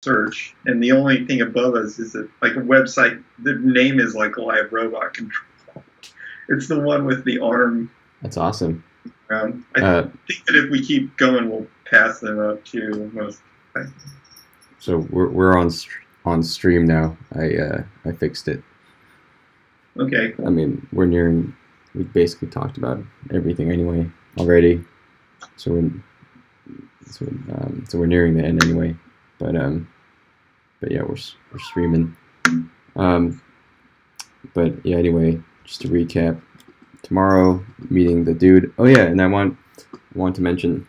search, and the only thing above us is like a website. The name is like Live Robot Control. It's the one with the arm. That's awesome. I think that if we keep going, we'll pass them up too. So we're on stream now. I fixed it. Okay. Cool. I mean, we're nearing. We basically talked about everything anyway already. So we're nearing the end anyway. But yeah, we're streaming. But yeah, anyway, just to recap, tomorrow meeting the dude. Oh yeah, and I want to mention,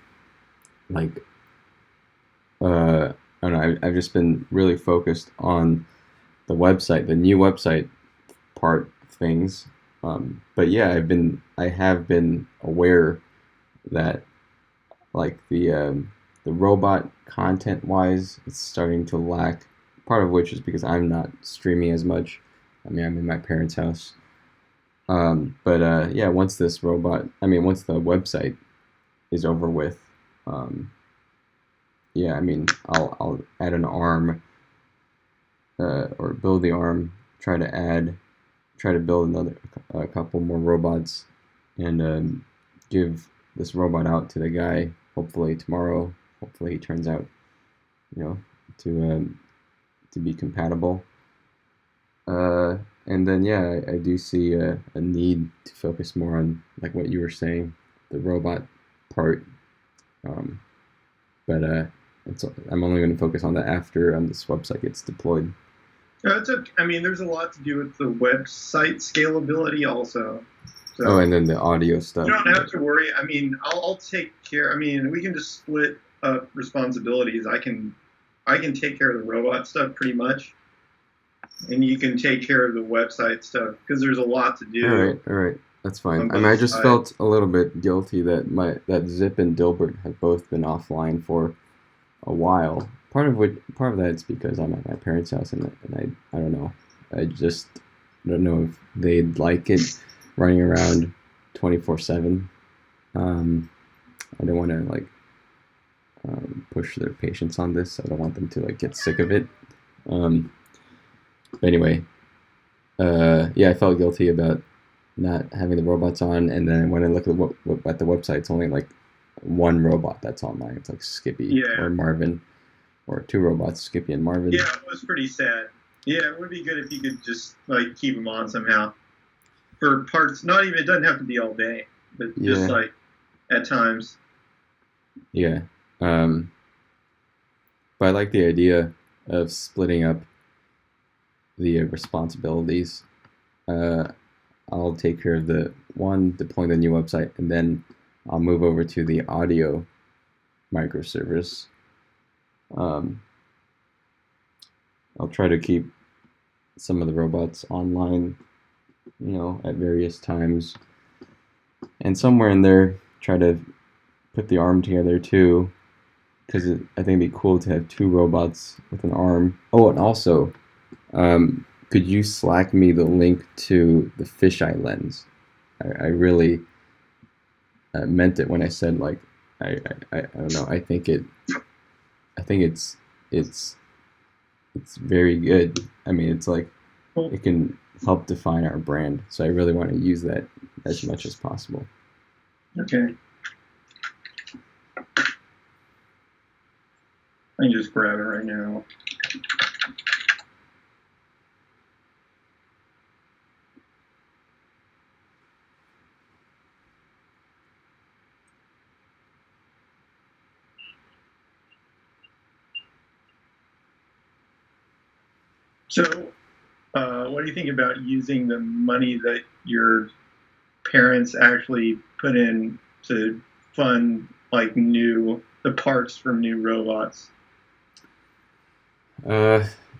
like, I don't know. I've just been really focused on the website, the new website part of things. But yeah, I have been aware that, like, the robot content wise, it's starting to lack. Part of which is because I'm not streaming as much. I mean, I'm in my parents' house. But yeah, once the website is over with, yeah, I mean, I'll add an arm, or build the arm. Try to build a couple more robots, and give this robot out to the guy. Hopefully tomorrow. Hopefully he turns out, to be compatible. And then yeah, I do see a need to focus more on, like what you were saying, the robot part. But I'm only going to focus on that after this website gets deployed. I mean, there's a lot to do with the website scalability also. So and then the audio stuff. You don't have to worry. I mean, I'll take care. I mean, we can just split up responsibilities. I can take care of the robot stuff pretty much, and you can take care of the website stuff because there's a lot to do. All right, that's fine. I mean, I just felt a little bit guilty that Zip and Dilbert have both been offline for a while. Part of that's because I'm at my parents' house, and I don't know. I just don't know if they'd like it running around 24/7. I don't want to push their patience on this. I don't want them to get sick of it. But anyway, yeah, I felt guilty about not having the robots on, and then when I look at the website, it's only one robot that's online. It's like Skippy or Marvin, or two robots, Skippy and Marvin. Yeah, it was pretty sad. Yeah, it would be good if you could just keep them on somehow for parts. It doesn't have to be all day, but just at times. Yeah. But I like the idea of splitting up the responsibilities. I'll take care of deploying the new website, and then I'll move over to the audio microservice. I'll try to keep some of the robots online, at various times, and somewhere in there try to put the arm together too, because I think it'd be cool to have two robots with an arm. Oh, and also, could you Slack me the link to the fisheye lens? I really meant it when I said I don't know. I think it's very good. I mean, it's it can help define our brand. So I really want to use that as much as possible. Okay. I can just grab it right now. So, what do you think about using the money that your parents actually put in to fund the parts from new robots?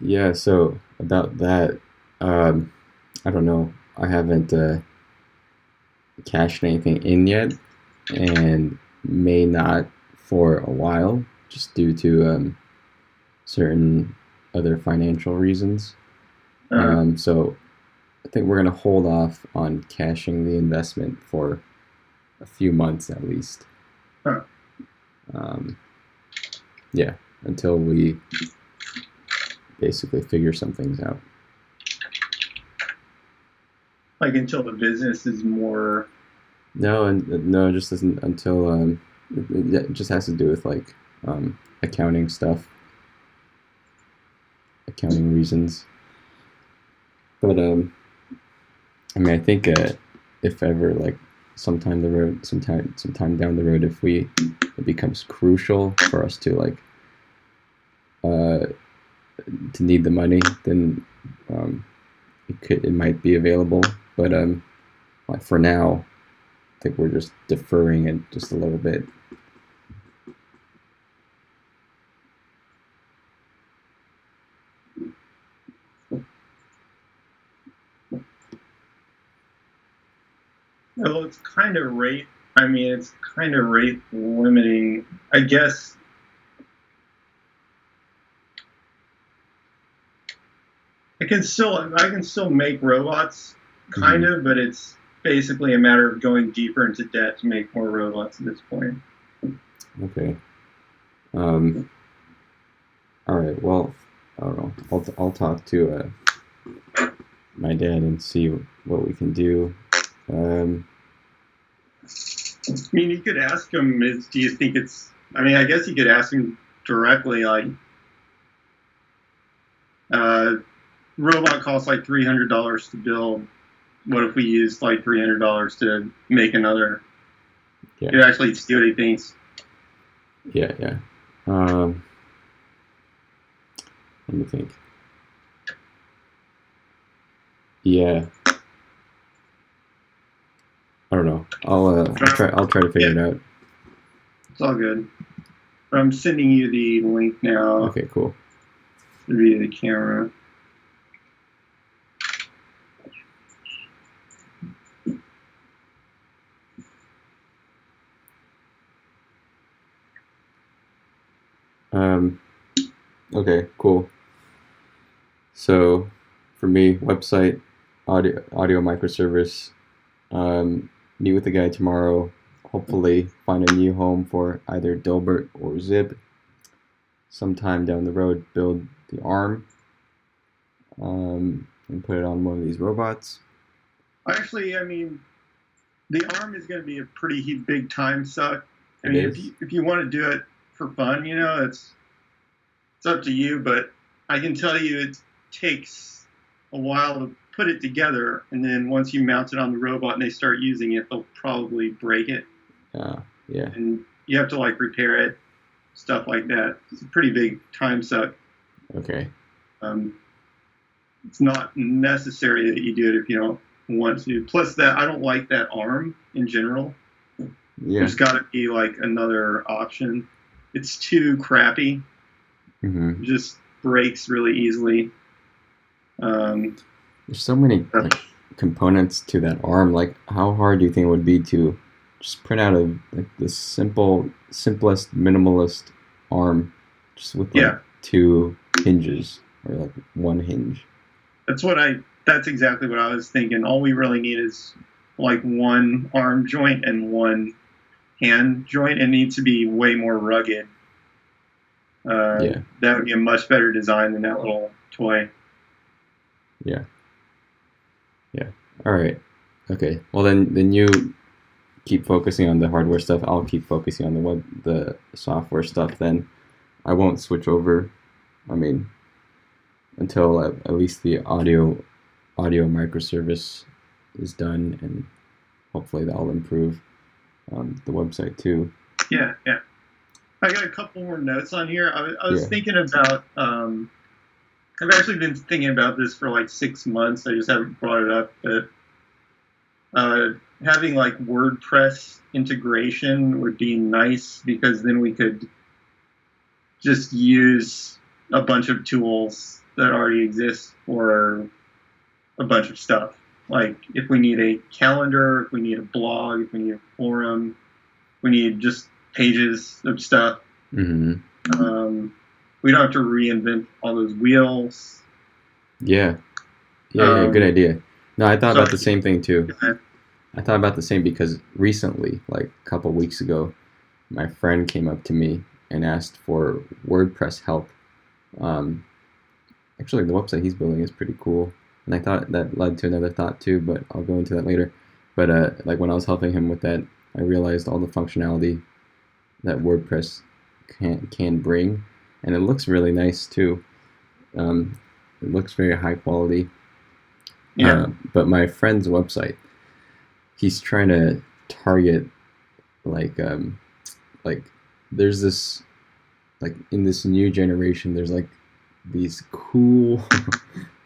Yeah, so about that, I don't know. I haven't cashed anything in yet, and may not for a while, just due to certain other financial reasons. So I think we're gonna hold off on cashing the investment for a few months at least. Huh. Yeah, until we basically figure some things out. Like until the business is more. No, and no, it just isn't until it just has to do with like accounting stuff, accounting reasons. But I mean, I think if ever like sometime down the road, if it becomes crucial for us to like uh, to need the money, then it might be available. But like for now, I think we're just deferring it just a little bit. Well, it's kind of rate. I mean, it's kind of rate limiting. I guess. I can still make robots, kind of, but it's basically a matter of going deeper into debt to make more robots at this point. Okay. All right. Well, I don't know. I'll talk to my dad and see what we can do. I mean, you could ask him, do you think it's, I mean, I guess you could ask him directly, like, robot costs like $300 to build. What if we used like $300 to make another? Yeah. You actually see what he thinks. Yeah. Let me think. Yeah. I don't know. I'll try to figure it out. It's all good. I'm sending you the link now. Okay, cool. Via the camera. Okay, cool. So, for me, website, audio microservice. Meet with the guy tomorrow. Hopefully, find a new home for either Dilbert or Zip. Sometime down the road, build the arm, and put it on one of these robots. Actually, I mean, the arm is going to be a pretty big time suck. I mean, if you want to do it for fun, you know, it's up to you. But I can tell you, it takes a while to put it together, and then once you mount it on the robot and they start using it, they'll probably break it. Yeah. And you have to like repair it, stuff like that. It's a pretty big time suck. Okay. It's not necessary that you do it if you don't want to. Plus, that I don't like that arm in general. Yeah. There's got to be like another option. It's too crappy. Mm-hmm. It just breaks really easily. There's so many like, components to that arm. Like, how hard do you think it would be to just print out the simplest, minimalist arm, just with like 2 hinges or like 1 hinge? That's exactly what I was thinking. All we really need is like 1 arm joint and 1 hand joint. It needs to be way more rugged. That would be a much better design than that little toy. Yeah. All right. Okay. Well, then you keep focusing on the hardware stuff. I'll keep focusing on the software stuff. Then I won't switch over. I mean, until at least the audio microservice is done, and hopefully that'll improve the website too. Yeah. I got a couple more notes on here. I was thinking about. I've actually been thinking about this for like 6 months. I just haven't brought it up. But having like WordPress integration would be nice, because then we could just use a bunch of tools that already exist for a bunch of stuff. Like if we need a calendar, if we need a blog, if we need a forum, we need just pages of stuff. Mm-hmm. We don't have to reinvent all those wheels. Yeah, good idea. No, I thought about the same thing too. I thought about the same because recently, like a couple weeks ago, my friend came up to me and asked for WordPress help actually the website he's building is pretty cool. And I thought that led to another thought too, but I'll go into that later. But like when I was helping him with that, I realized all the functionality that WordPress can bring, and it looks really nice too. It looks very high quality. Yeah. But my friend's website, he's trying to target like like there's this like in this new generation there's like these cool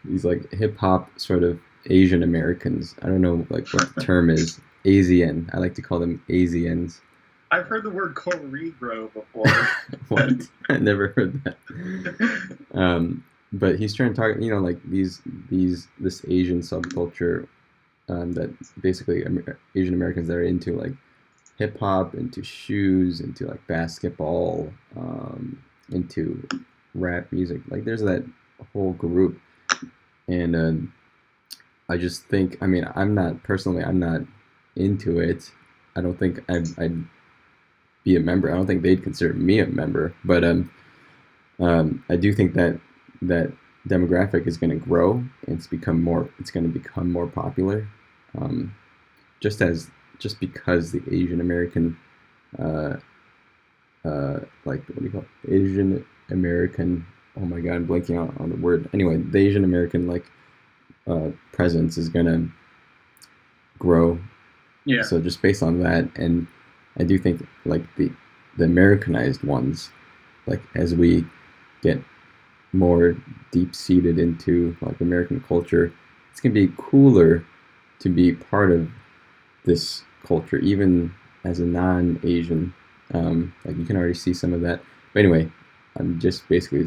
these like hip hop sort of Asian Americans. I don't know like what the term is. Asian. I like to call them Asians. I've heard the word Corrigo before. What? I never heard that. But he's trying to target, like this Asian subculture that basically Asian Americans that are into like hip hop, into shoes, into like basketball, into rap music. Like there's that whole group, and I just think, I mean, I'm not into it. I don't think I'd be a member. I don't think they'd consider me a member, but I do think that that demographic is going to grow and it's going to become more popular, um, just because the Asian American uh, like what do you call it? Asian American, oh my god, I'm blanking out on the word. Anyway, the Asian American like presence is going to grow. Yeah. So just based on that, and I do think like the Americanized ones, like as we get more deep seated into like American culture, it's gonna be cooler to be part of this culture, even as a non-Asian. Like you can already see some of that. But anyway, I'm just basically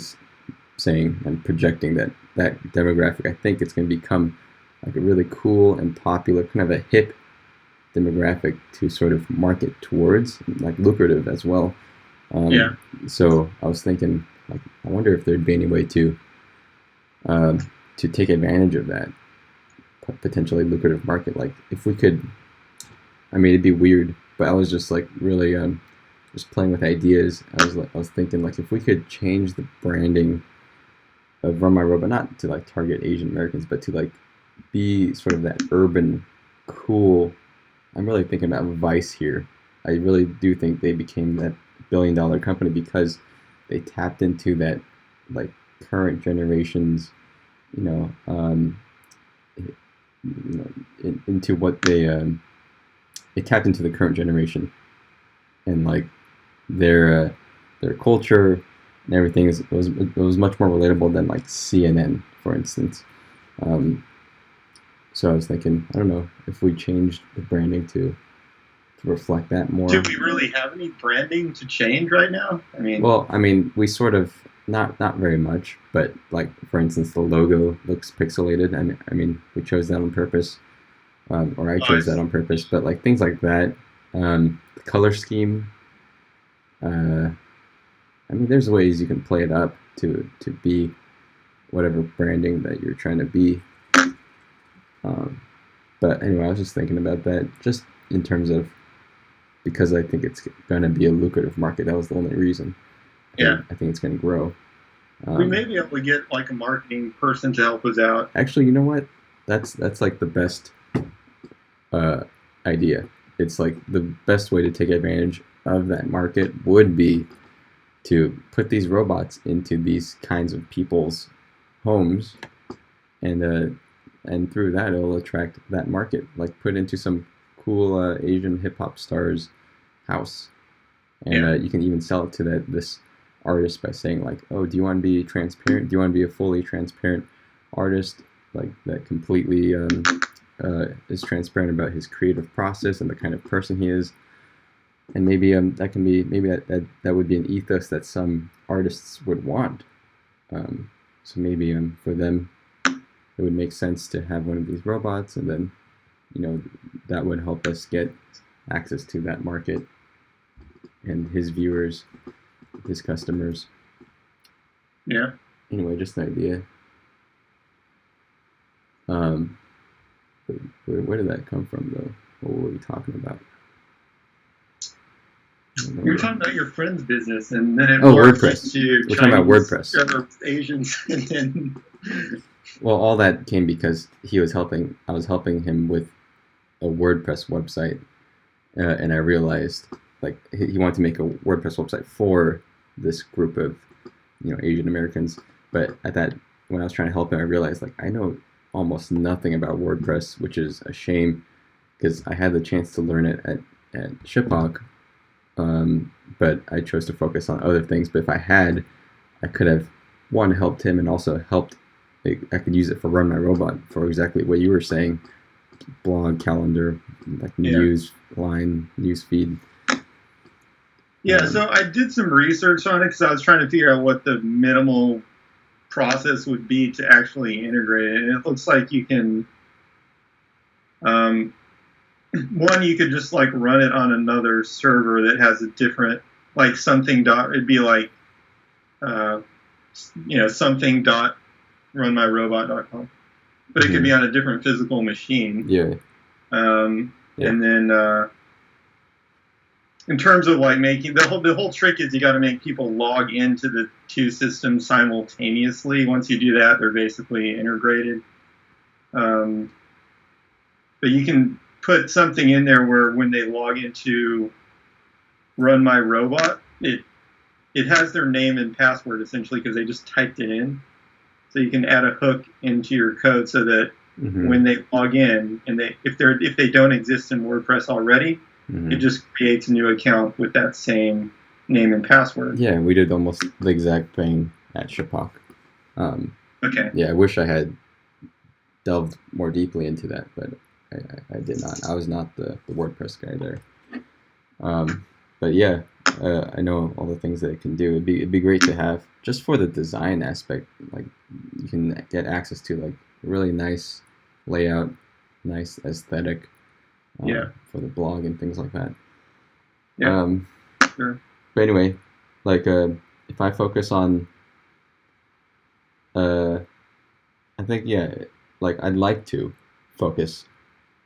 saying and projecting that that demographic. I think it's going to become like a really cool and popular, kind of a hip demographic to sort of market towards, like lucrative as well. Yeah. So I was thinking, like, I wonder if there'd be any way to take advantage of that potentially lucrative market. Like, if we could, I mean, it'd be weird, but I was just like really just playing with ideas. I was thinking like if we could change the branding of Run My Robot, not to like target Asian Americans, but to like be sort of that urban, cool. I'm really thinking about Vice here. I really do think they became that billion-dollar company because they tapped into that like current generations, you know, into what they tapped into the current generation and like their culture and everything it was much more relatable than like CNN, for instance. Um, so I was thinking, I don't know if we changed the branding to reflect that more. Do we really have any branding to change right now? I mean, well, I mean, we sort of not very much, but like for instance, the logo looks pixelated. I mean, we chose that on purpose, or I chose that on purpose. But like things like that, the color scheme. I mean, there's ways you can play it up to be whatever branding that you're trying to be. But anyway, I was just thinking about that, just in terms of because I think it's going to be a lucrative market. That was the only reason. I think it's going to grow. We may be able to get like a marketing person to help us out. Actually, you know what? That's like the best idea. It's like the best way to take advantage of that market would be to put these robots into these kinds of people's homes, and through that it'll attract that market. Like put into some cool Asian hip hop star's house, and you can even sell it to this artist by saying like, oh, do you want to be transparent? Do you want to be a fully transparent artist, like that completely is transparent about his creative process and the kind of person he is? And maybe that can be that would be an ethos that some artists would want. So maybe for them it would make sense to have one of these robots, and then that would help us get access to that market and his viewers, his customers. Yeah. Anyway, just an idea. Where did that come from, though? What were we talking about? You were talking about your friend's business, and then it WordPress. Into we're talking about WordPress. Asians, and then. Well, all that came because I was helping him with a WordPress website, and I realized like he wanted to make a WordPress website for this group of Asian Americans. But when I was trying to help him, I realized like I know almost nothing about WordPress, which is a shame because I had the chance to learn it at Shiphawk, but I chose to focus on other things. But if I had, I could have helped him and also helped. I could use it for RunMyRobot for exactly what you were saying, blog, calendar, like news line, news feed. Yeah, so I did some research on it because I was trying to figure out what the minimal process would be to actually integrate it. And it looks like you can, you could just like run it on another server that has a different, like something dot, it'd be like, something dot runmyrobot.com. But it could be on a different physical machine. Yeah. And then, in terms of like making the whole trick is you got to make people log into the two systems simultaneously. Once you do that, they're basically integrated. But you can put something in there where when they log into RunMyRobot, it has their name and password essentially because they just typed it in. So you can add a hook into your code so that when they log in and if they don't exist in WordPress already. It just creates a new account with that same name and password. Yeah, we did almost the exact thing at Shiphawk. Okay. Yeah, I wish I had delved more deeply into that, but I did not. I was not the WordPress guy there. But yeah, I know all the things that it can do. It'd be great to have just for the design aspect. Like you can get access to like really nice layout, nice aesthetic. For the blog and things like that. Yeah. Sure. But anyway, like if I focus on, I think like I'd like to focus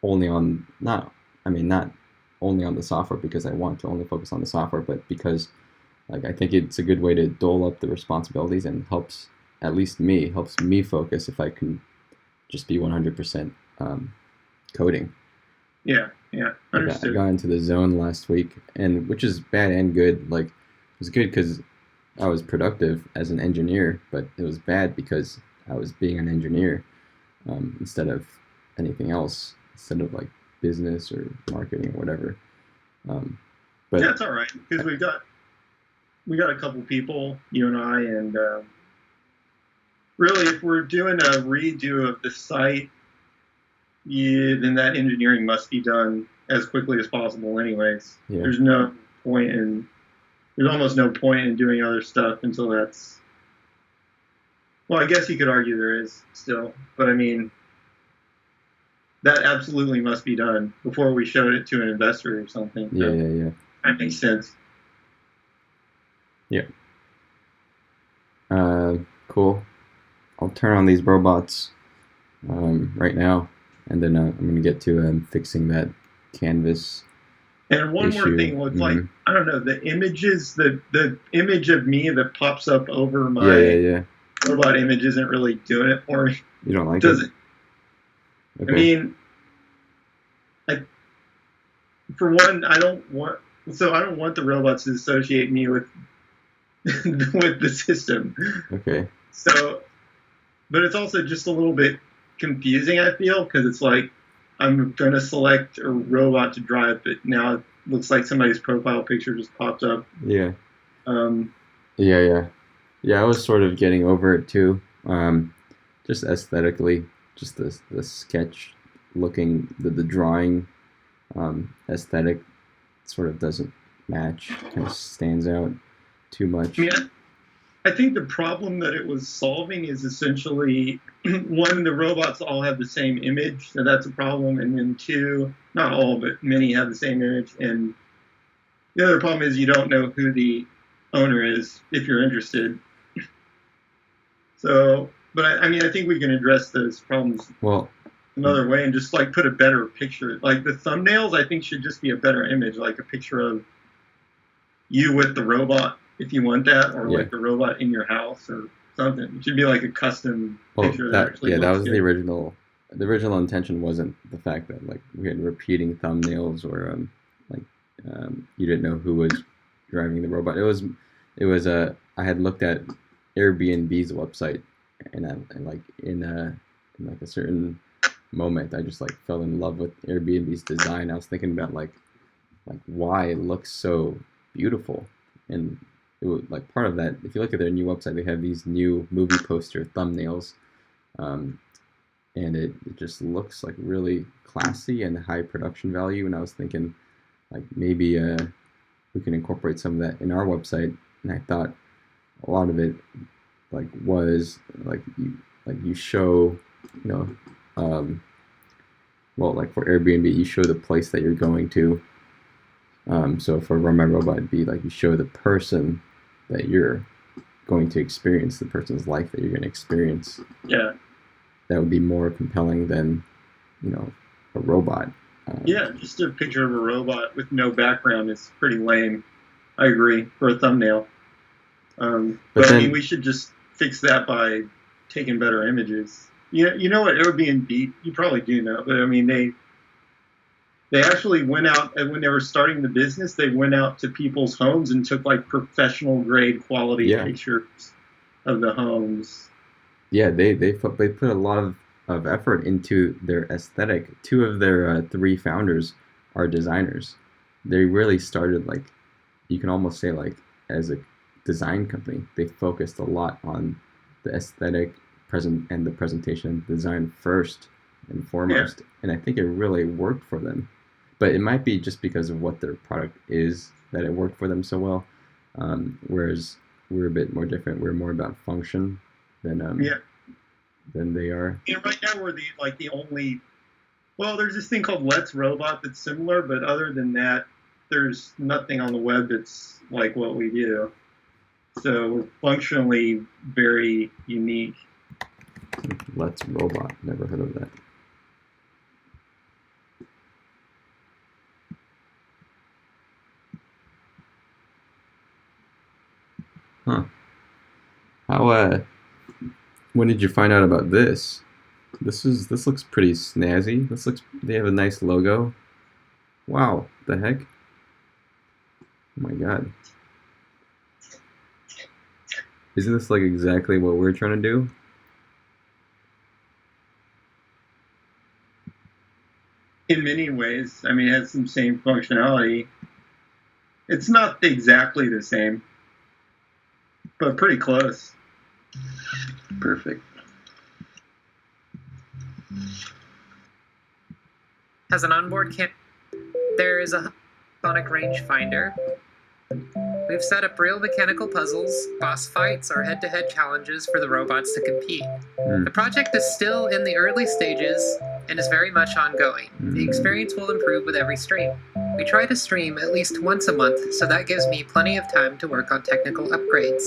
only on not only on the software because I want to only focus on the software, but because like I think it's a good way to dole up the responsibilities and helps me focus if I can just be 100% coding. Yeah, understood. I got into the zone last week, and which is bad and good. Like, it was good because I was productive as an engineer, but it was bad because I was being an engineer instead of anything else, instead of like business or marketing or whatever. But that's all right because we got a couple people, you and I, and really, if we're doing a redo of the site. Then that engineering must be done as quickly as possible anyways. Yeah. There's almost no point in doing other stuff until that's, well, I guess you could argue there is still, but I mean, that absolutely must be done before we showed it to an investor or something. Yeah. That makes sense. Yeah. Cool. I'll turn on these robots right now. And then I'm going to get to fixing that canvas. And one more thing was like, I don't know, the images, the image of me that pops up over my robot image isn't really doing it for me. You don't like it? Does it? Okay. I mean, for one, I don't want the robots to associate me with with the system. Okay. So, but it's also just a little bit confusing, I feel, because it's like I'm going to select a robot to drive, but now it looks like somebody's profile picture just popped up. Yeah. Yeah, I was sort of getting over it too. Just aesthetically, just the sketch looking, the drawing aesthetic sort of doesn't match, kind of stands out too much. Yeah. I think the problem that it was solving is essentially, one, the robots all have the same image, so that's a problem, and then two, not all, but many have the same image, and the other problem is you don't know who the owner is if you're interested. So, but I mean, I think we can address those problems another way and just like put a better picture. Like the thumbnails, I think should just be a better image, like a picture of you with the robot if you want that, or like the robot in your house or something. It should be like a custom picture that actually looks that was good. the original. The original intention wasn't the fact that like we had repeating thumbnails or you didn't know who was driving the robot. It was I had looked at Airbnb's website and in a certain moment I just like fell in love with Airbnb's design. I was thinking about like why it looks so beautiful, and it was like part of that. If you look at their new website, they have these new movie poster thumbnails. And it just looks like really classy and high production value. And I was thinking, like maybe we can incorporate some of that in our website. And I thought a lot of it like was like you show, well, like for Airbnb, you show the place that you're going to. So for RunMyRobot, it'd be like you show the person that you're going to experience, the person's life that you're going to experience. Yeah. That would be more compelling than, a robot. Yeah, just a picture of a robot with no background is pretty lame. I agree, for a thumbnail. But I mean, we should just fix that by taking better images. You know what Airbnb, you probably do know, but I mean, they actually went out, and when they were starting the business, they went out to people's homes and took like professional grade quality pictures of the homes. Yeah, they put a lot of effort into their aesthetic. Two of their three founders are designers. They really started like, you can almost say like as a design company, they focused a lot on the aesthetic and the presentation and design first and foremost. Yeah. And I think it really worked for them. But it might be just because of what their product is that it worked for them so well. Whereas we're a bit more different. We're more about function than they are. Right now we're the only. Well, there's this thing called Let's Robot that's similar, but other than that, there's nothing on the web that's like what we do. So we're functionally very unique. Let's Robot. Never heard of that. Huh. How when did you find out about this? This looks pretty snazzy. They have a nice logo. Wow, the heck? Oh my god. Isn't this like exactly what we're trying to do? In many ways. I mean, it has some same functionality. It's not exactly the same, but pretty close. Perfect. Has an onboard camera. There is a sonic rangefinder. We've set up real mechanical puzzles, boss fights, or head-to-head challenges for the robots to compete. The project is still in the early stages and is very much ongoing. The experience will improve with every stream. We try to stream at least once a month, so that gives me plenty of time to work on technical upgrades.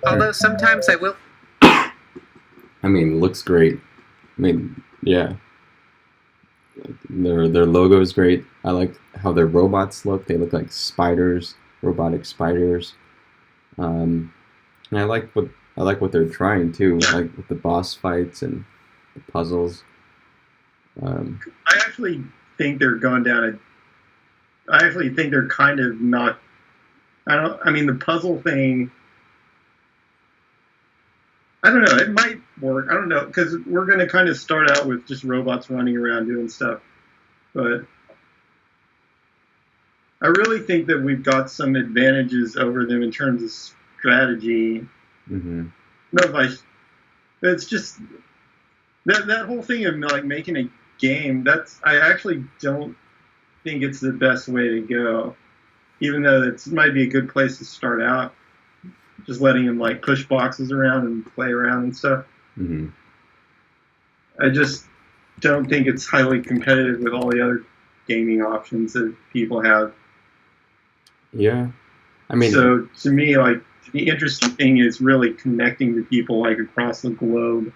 Although sometimes I will... I mean, looks great. I mean, yeah. Their logo is great. I like how their robots look. They look like spiders, robotic spiders. And I like what they're trying too, like with the boss fights and the puzzles. I actually think they're going down I actually think they're kind of not. I mean, the puzzle thing. I don't know. It might work. I don't know, because we're going to kind of start out with just robots running around doing stuff. But I really think that we've got some advantages over them in terms of strategy. Mm-hmm. No, it's just that whole thing of like making a game. I actually don't think it's the best way to go, even though it might be a good place to start out. Just letting him like push boxes around and play around and stuff. Mm-hmm. I just don't think it's highly competitive with all the other gaming options that people have. Yeah, I mean, so to me, like the interesting thing is really connecting to people like across the globe,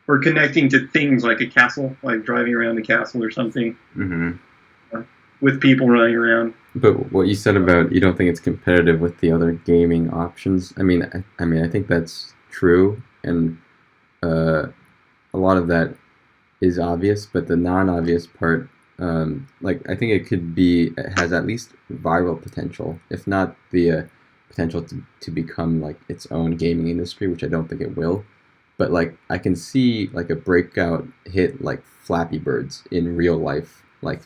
or connecting to things like a castle, like driving around a castle or something. Mm-hmm. with people running around. But what you said about you don't think it's competitive with the other gaming options, I mean, I think that's true, and a lot of that is obvious, but the non-obvious part, like I think it has at least viral potential, if not the potential to become like its own gaming industry, which I don't think it will. But like I can see like a breakout hit like Flappy Birds in real life, like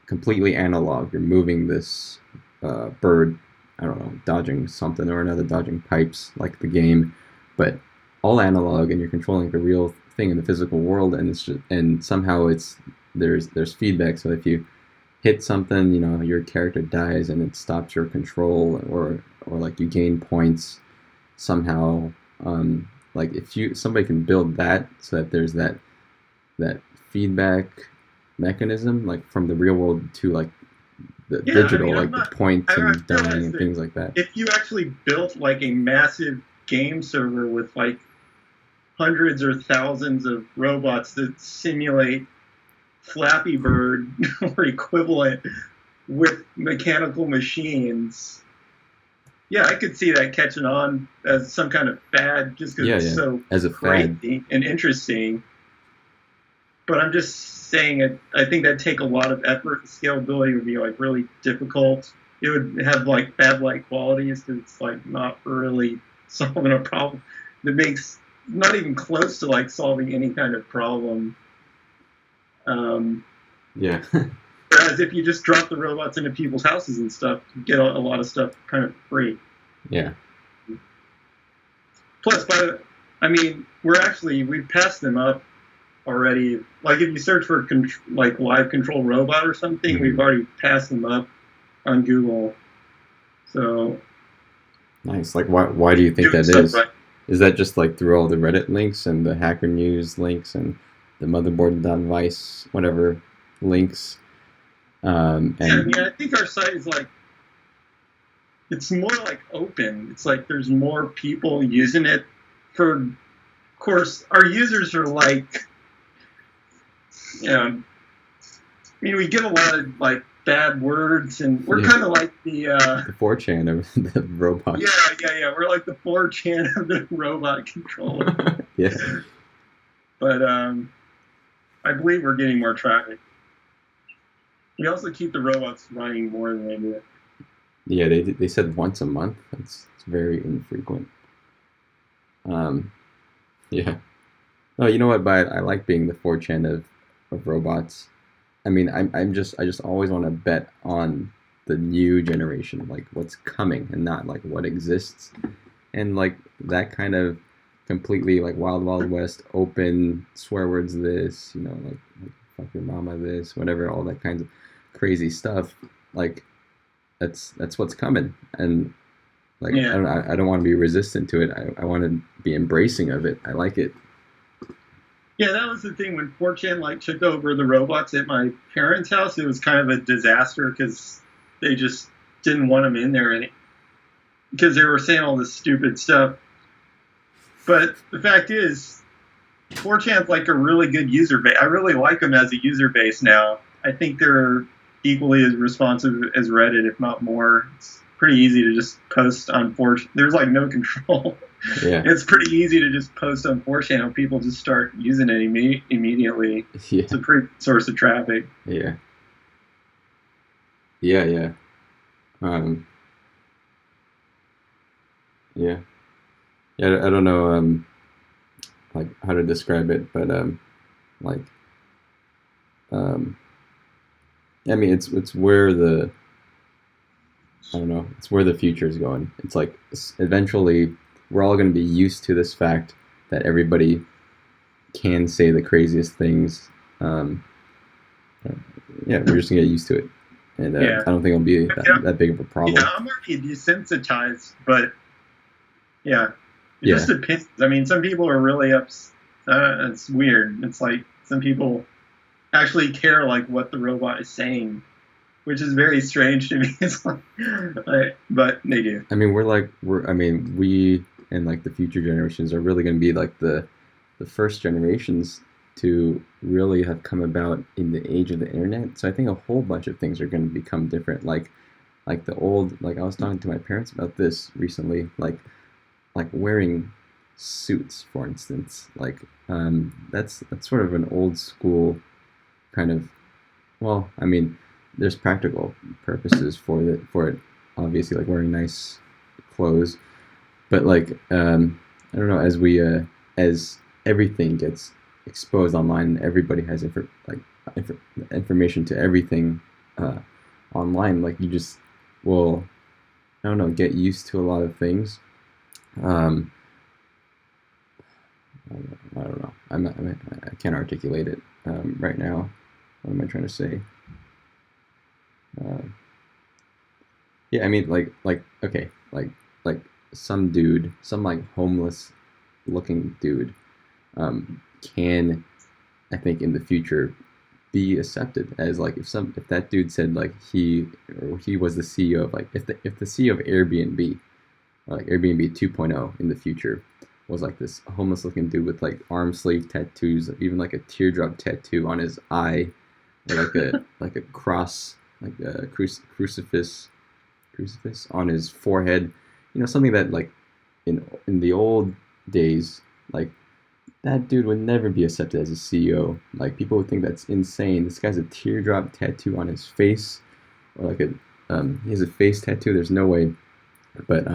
completely analog. You're moving this bird, I don't know, dodging something or another, dodging pipes like the game, but all analog, and you're controlling the real thing in the physical world, and it's just, and somehow there's feedback. So if you hit something, your character dies and it stops your control, or like you gain points somehow. Like if somebody can build that so that there's that feedback mechanism, like from the real world to like the digital, like the points and dying and things like that. If you actually built like a massive game server with like hundreds or thousands of robots that simulate Flappy Bird or equivalent with mechanical machines, yeah, I could see that catching on as some kind of fad just because it's so as a crazy and interesting. But I'm just saying I think that'd take a lot of effort. Scalability would be like really difficult. It would have like bad light qualities because it's like not really solving a problem that makes not even close to like solving any kind of problem. Yeah. Whereas if you just drop the robots into people's houses and stuff, you get a lot of stuff kind of free. Yeah. Plus, we've passed them up already. Like if you search for like live control robot or something, mm-hmm. we've already passed them up on Google. So nice. Like why do you think that is? Right. Is that just like through all the Reddit links and the Hacker News links and the motherboard.vice whatever links? And I think our site is like, it's more like open. It's like there's more people using it. Of course, our users are like, we get a lot of like bad words, and we're kind of like the 4chan of the robot. Yeah. We're like the 4chan of the robot controller. Yeah. But I believe we're getting more traffic. We also keep the robots running more than they do. Yeah, they said once a month. It's very infrequent. Yeah. No, you know what? But I like being the 4chan of robots. I mean, I just always want to bet on the new generation, like what's coming, and not like what exists. And like that kind of completely like Wild Wild West, open swear words. This, like fuck your mama. This, whatever, all that kinds of crazy stuff. Like that's what's coming, and like I don't want to be resistant to it. I want to be embracing of it. I like it. Yeah, that was the thing when 4chan like took over the robots at my parents' house. It was kind of a disaster because they just didn't want them in there because they were saying all this stupid stuff. But the fact is, 4chan's like a really good user base. I really like them as a user base now. I think they're equally as responsive as Reddit, if not more. It's pretty easy to just post on 4chan. There's like no control. Yeah. It's pretty easy to just post on 4chan and people just start using it immediately. Yeah. It's a pretty source of traffic. Yeah. I don't know like how to describe it, but I mean it's where it's where the future is going. It's like eventually we're all going to be used to this fact that everybody can say the craziest things. We're just going to get used to it. And I don't think it'll be that big of a problem. Yeah, I'm already desensitized, but it just depends. I mean, some people are really upset. It's weird. It's like some people actually care like what the robot is saying, which is very strange to me. It's like, but they do. I mean, we and like the future generations are really going to be like the first generations to really have come about in the age of the internet. So I think a whole bunch of things are going to become different. Like the old, like I was talking to my parents about this recently, like wearing suits, for instance. Like that's sort of an old school kind of. Well, I mean, there's practical purposes for it. Obviously, like wearing nice clothes, but like I don't know, as everything gets exposed online, everybody has information to everything online. Like you just will, I don't know, get used to a lot of things. Um, I don't know. I can't articulate it right now. What am I trying to say? Uh, yeah, I mean, okay, like some dude, some like homeless looking dude, can, I think, in the future be accepted as like if that dude said like he was the CEO of like if the CEO of Airbnb, or like Airbnb 2.0 in the future, was like this homeless looking dude with like arm sleeve tattoos, even like a teardrop tattoo on his eye, or like a cross, like a crucifix on his forehead, something that like in the old days, like that dude would never be accepted as a CEO. Like people would think that's insane. This guy's a teardrop tattoo on his face, or like he has a face tattoo. There's no way. But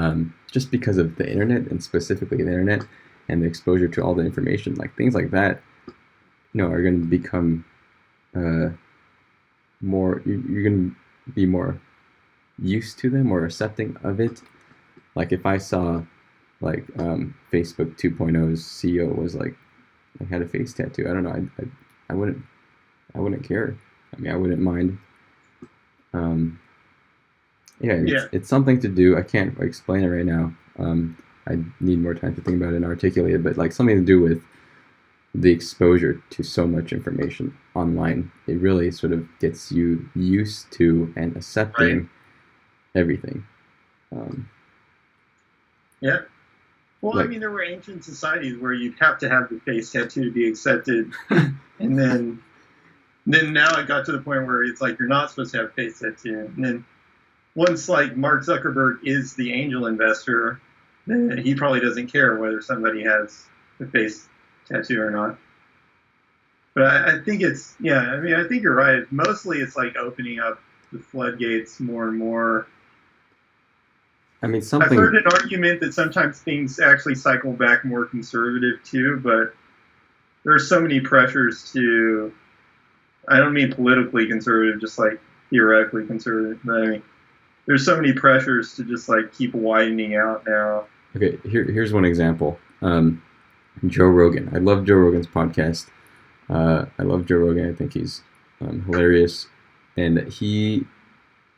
just because of the internet, and specifically the internet and the exposure to all the information, like things like that, are going to become more. You're going to be more used to them or accepting of it. Like if I saw like Facebook 2.0's CEO was like had a face tattoo, I don't know, I wouldn't care. I mean, I wouldn't mind. It's something to do. I can't explain it right now. I need more time to think about it and articulate it, but like something to do with the exposure to so much information online. It really sort of gets you used to and accepting everything. Yeah. Well, I mean, there were ancient societies where you'd have to have the face tattoo to be accepted, and then now it got to the point where it's like you're not supposed to have a face tattoo. And then once like Mark Zuckerberg is the angel investor, then he probably doesn't care whether somebody has a face tattoo or not. But I think it's, I mean, I think you're right. Mostly it's like opening up the floodgates more and more. I mean, I've heard an argument that sometimes things actually cycle back more conservative too, but there are so many pressures to, I don't mean politically conservative, just like theoretically conservative, but I mean, there's so many pressures to just like keep widening out now. Okay, here's one example. Joe Rogan. I love Joe Rogan's podcast. I love Joe Rogan. I think he's hilarious, and he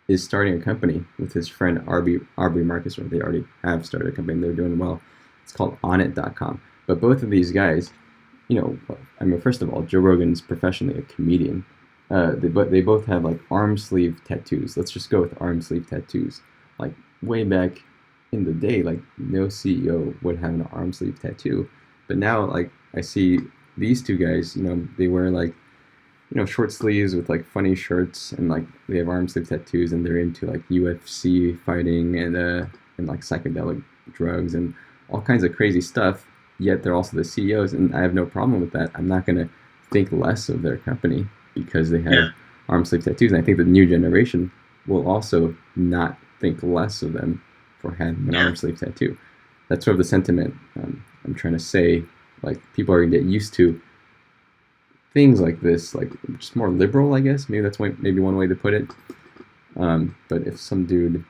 is starting a company with his friend Aubrey Marcus. Or they already have started a company. They're doing well. It's called Onnit.com. But both of these guys, I mean, first of all, Joe Rogan's professionally a comedian. They both have like arm sleeve tattoos. Let's just go with arm sleeve tattoos. Like way back in the day, like no CEO would have an arm sleeve tattoo. But now, like I see these two guys, they wear like, short sleeves with like funny shirts, and like they have arm sleeve tattoos, and they're into like UFC fighting and like psychedelic drugs and all kinds of crazy stuff. Yet they're also the CEOs, and I have no problem with that. I'm not gonna think less of their company because they have arm sleeve tattoos. And I think the new generation will also not think less of them for having an arm sleeve tattoo. That's sort of the sentiment I'm trying to say. Like people are gonna get used to things like this, like just more liberal, I guess. Maybe that's maybe one way to put it. But if some dude,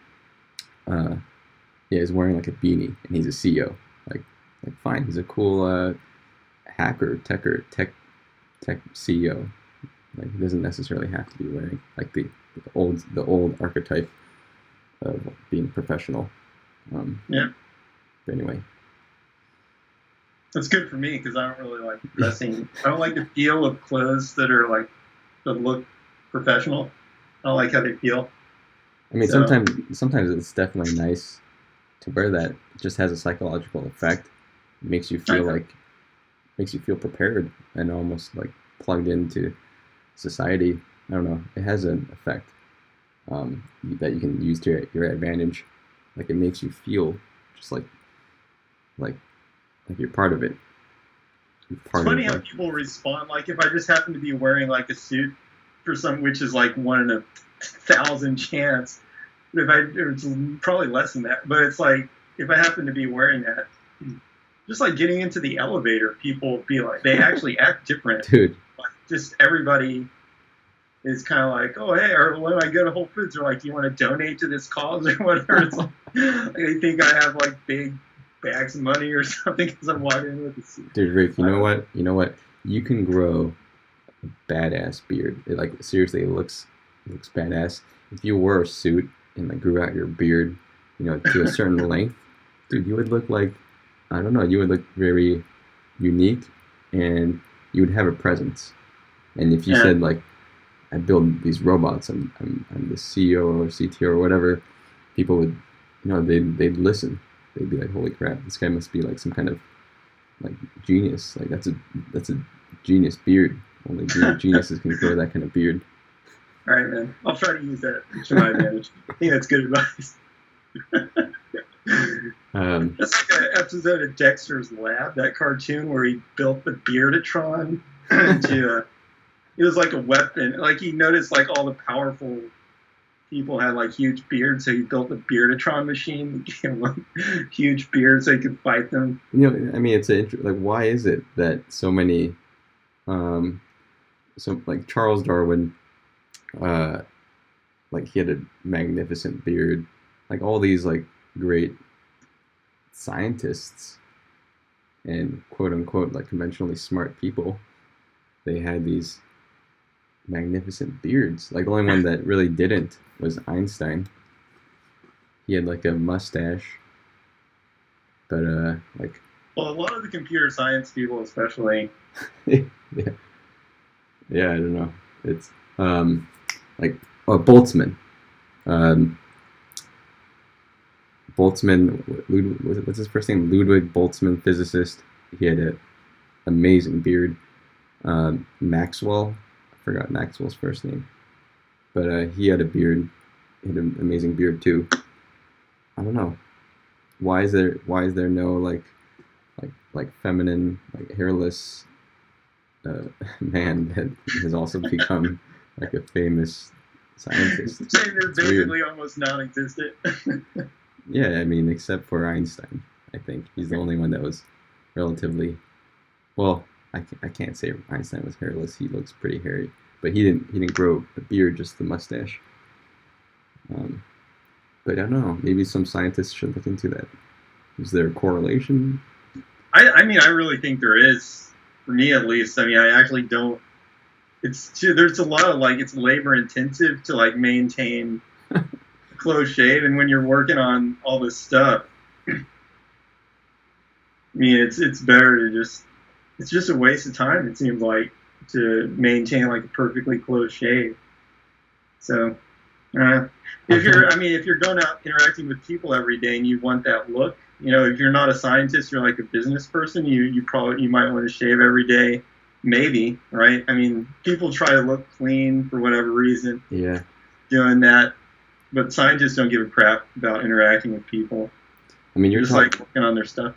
is wearing like a beanie and he's a CEO, like fine, he's a cool hacker, tech CEO. Like he doesn't necessarily have to be wearing like the old archetype of being professional. But anyway. That's good for me because I don't really like dressing. I don't like the feel of clothes that are like that look professional. I don't like how they feel. I mean, sometimes it's definitely nice to wear that. It just has a psychological effect. It makes you feel like makes you feel prepared and almost like plugged into society. I don't know. It has an effect that you can use to your advantage. Like it makes you feel just like you're part of it. It's funny how people respond. Like if I just happen to be wearing like a suit for some, which is like 1 in 1,000 chance. It's probably less than that, but it's like if I happen to be wearing that, just like getting into the elevator, people be like, they actually act different. Dude. Like just everybody is kind of like, oh, hey, or when I go to Whole Foods, they're like, do you want to donate to this cause or whatever? It's like, they think I have like big bags of money or something because I'm walking in with a suit. Dude, Rick, you know what? You can grow a badass beard. Like seriously, it looks badass. If you wore a suit and like grew out your beard, to a certain length, dude, you would look like, I don't know, you would look very unique, and you would have a presence. And if you said like, I build these robots, I'm the CEO or CTO or whatever, people would, they'd listen. They'd be like, holy crap, this guy must be like some kind of like genius. Like that's a genius beard. Only geniuses can grow that kind of beard. All right, man. I'll try to use that to my advantage. I think that's good advice. That's like an episode of Dexter's Lab, that cartoon where he built the Beardatron into it was like a weapon. Like he noticed like all the powerful people had like huge beards, so he built a Beardatron machine to give them huge beards so he could fight them. I mean, it's like, why is it that so many, so like Charles Darwin, like he had a magnificent beard, like all these like great scientists and quote unquote like conventionally smart people, they had these magnificent beards. Like the only one that really didn't was Einstein. He had like a mustache, but like. Well, a lot of the computer science people, especially. yeah, I don't know. It's like Boltzmann. Boltzmann, what's his first name? Ludwig Boltzmann, physicist. He had an amazing beard. Maxwell, I forgot Maxwell's first name, but he had a beard. He had an amazing beard too. I don't know. Why is there no like feminine, like hairless man that has also become like a famous scientist? Saying they're basically almost non-existent. Yeah, I mean, except for Einstein. I think he's the only one that was relatively, well, I can't say Einstein was hairless. He looks pretty hairy, but he didn't grow a beard, just the mustache. But I don't know. Maybe some scientists should look into that. Is there a correlation? I mean, I really think there is. For me, at least. I mean, I actually don't. There's a lot of like, it's labor intensive to like maintain close shave, and when you're working on all this stuff, I mean, it's better to just. It's just a waste of time. It seems like to maintain like a perfectly close shave. So, if you're going out interacting with people every day and you want that look, if you're not a scientist, you're like a business person. You might want to shave every day, maybe, right? I mean, people try to look clean for whatever reason. Yeah. Doing that, but scientists don't give a crap about interacting with people. I mean, you're just like working on their stuff.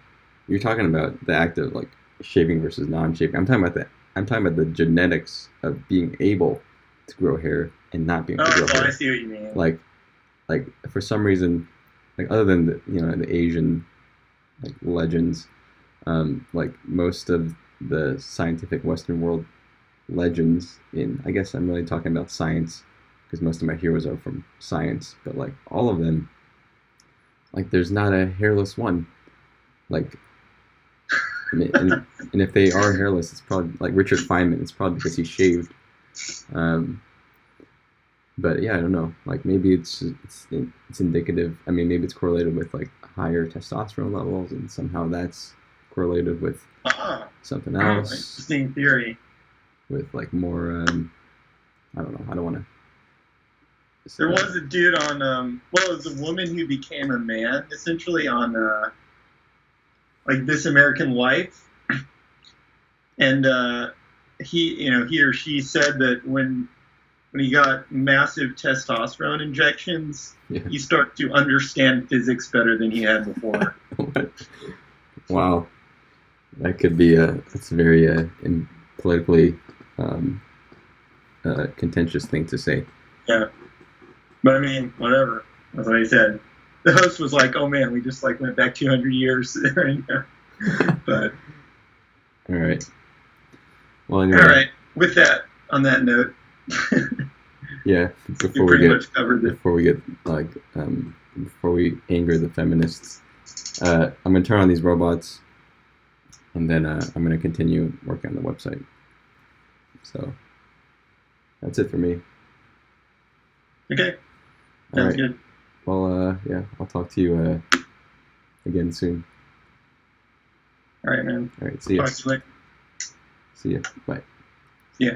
You're talking about the act of like shaving versus non-shaving. I'm talking about the genetics of being able to grow hair and not being able to grow hair. I see what you mean. Like for some reason, like other than the Asian like legends, like most of the scientific Western world legends I guess I'm really talking about science because most of my heroes are from science, but like all of them, like there's not a hairless one. Like, and if they are hairless, it's probably like Richard Feynman. It's probably because he shaved. But yeah, I don't know. Like maybe it's indicative. I mean, maybe it's correlated with like higher testosterone levels, and somehow that's correlated with something else. Interesting theory. With like more, I don't know. I don't want to. There was a dude on, it was a woman who became a man, essentially on, like This American Life. and he or she said that when he got massive testosterone injections, he started to understand physics better than he had before. Wow, that could be that's a very politically contentious thing to say. Yeah, but I mean, whatever. That's what he said. The host was like, "Oh man, we just like went back 200 years." But all right. Well, anyway. All right. With that, on that note. Yeah. Before we anger the feminists, I'm gonna turn on these robots, and then I'm gonna continue working on the website. So that's it for me. Okay. Sounds good. Well, yeah, I'll talk to you again soon. All right, man. All right, see ya. Talk to you later. See ya. Bye. See ya.